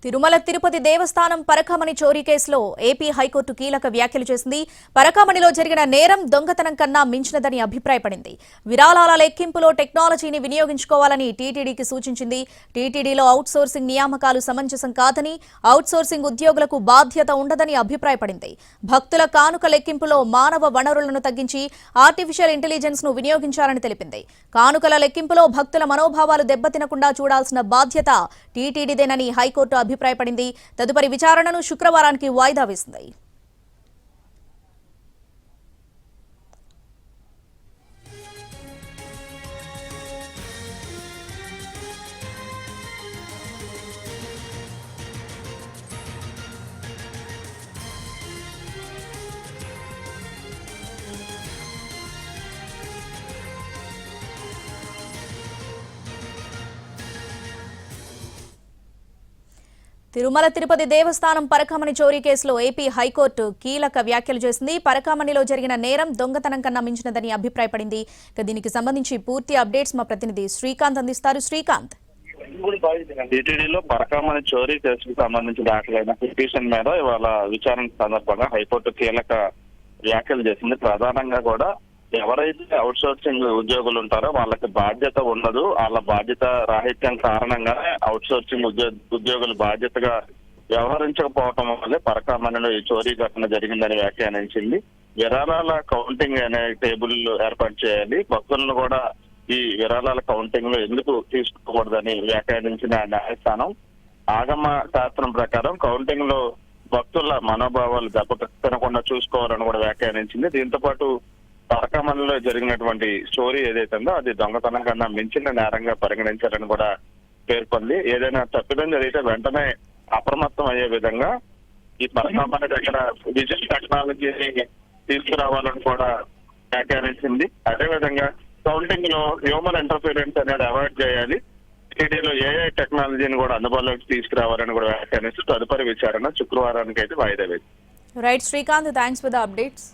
తిరుమల తిరుపతి దేవస్థానం పరకామణి చోరీ కేసులో AP high court కీలక వ్యాఖ్యలు చేసింది. పరకామణిలో జరిగిన నేరం దొంగతనం కన్నా మించినదని అభిప్రాయపడింది. విరాళాల లెక్కింపులో టెక్నాలజీని వినియోగించుకోవాలని టీటీడీకి సూచించింది. టీటీడీలో అవుట్సోర్సింగ్ నియామకాలు సమంజసం కాదని, అవుట్సోర్సింగ్ ఉద్యోగులకు బాధ్యత ఉండదని అభిప్రాయపడింది. భక్తుల కానుక లెక్కింపులో మానవ వనరులను తగ్గించి ఆర్టిఫిషియల్ ఇంటెలిజెన్స్ ను వినియోగించాలని తెలిపింది. కానుకల లెక్కింపులో భక్తుల మనోభావాలు దెబ్బతినకుండా చూడాల్సిన బాధ్యత టీటీడీదేనని హైకోర్టు అభిప్రాయపడింది. తదుపరి విచారణను శుక్రవారానికి వాయిదా వేసింది. తిరుమల తిరుపతి దేవస్థానం పరకామణి చోరీ కేసులో ఏపీ హైకోర్టు కీలక వ్యాఖ్యలు చేసింది. పరకామణిలో జరిగిన నేరం దొంగతనం కన్నా మించినదని అభిప్రాయపడింది. దీనికి సంబంధించి పూర్తి అప్డేట్స్ మా ప్రతినిధి శ్రీకాంత్ అందిస్తారు. శ్రీకాంత్, టీటీడీలో పరకామణి చోరీ కేసుకు సంబంధించి దాఖలైన పిటిషన్ మీద ఇవాళ విచారణ సందర్భంగా హైకోర్టు కీలక వ్యాఖ్యలు చేసింది. ప్రధానంగా కూడా ఎవరైతే అవుట్ సోర్సింగ్ ఉద్యోగులు ఉంటారో వాళ్ళకి బాధ్యత ఉండదు, వాళ్ళ బాధ్యత రాహిత్యం కారణంగానే అవుట్ సోర్సింగ్ ఉద్యోగులు బాధ్యతగా వ్యవహరించకపోవటం వల్లే పరకామణిలో ఈ చోరీ ఘటన జరిగిందని వ్యాఖ్యానించింది. విరాళాల కౌంటింగ్ అనే టేబుల్ ఏర్పాటు చేయాలి, భక్తులను కూడా ఈ విరాళాల కౌంటింగ్ లో ఎందుకు తీసుకోకూడదని వ్యాఖ్యానించిన న్యాయస్థానం ఆగమ శాస్త్రం ప్రకారం కౌంటింగ్ లో భక్తుల మనోభావాలు దెబ్బతినకుండా చూసుకోవాలని కూడా వ్యాఖ్యానించింది. దీంతో పాటు పరకామణిలో జరిగినటువంటి స్టోరీ ఏదైతే ఉందో అది దొంగతనం కన్నా మించిన నేరంగా పరిగణించాలని కూడా పేర్కొంది. ఏదైనా తప్పిదం జరిగితే వెంటనే అప్రమత్తం అయ్యే విధంగా ఈ పరకామణి దగ్గర డిజిటల్ టెక్నాలజీని తీసుకురావాలని కూడా వ్యాఖ్యానించింది. అదేవిధంగా కౌంటింగ్ లో హ్యూమన్ ఇంటర్ఫీరెన్స్ అనేది అవాయిడ్ చేయాలి, టీటీడీలో ఏఐ టెక్నాలజీని కూడా అందుబాటులోకి తీసుకురావాలని కూడా వ్యాఖ్యానిస్తూ తదుపరి విచారణ శుక్రవారానికి అయితే వాయిదా వేసింది. Right Srikanth, thanks for the updates.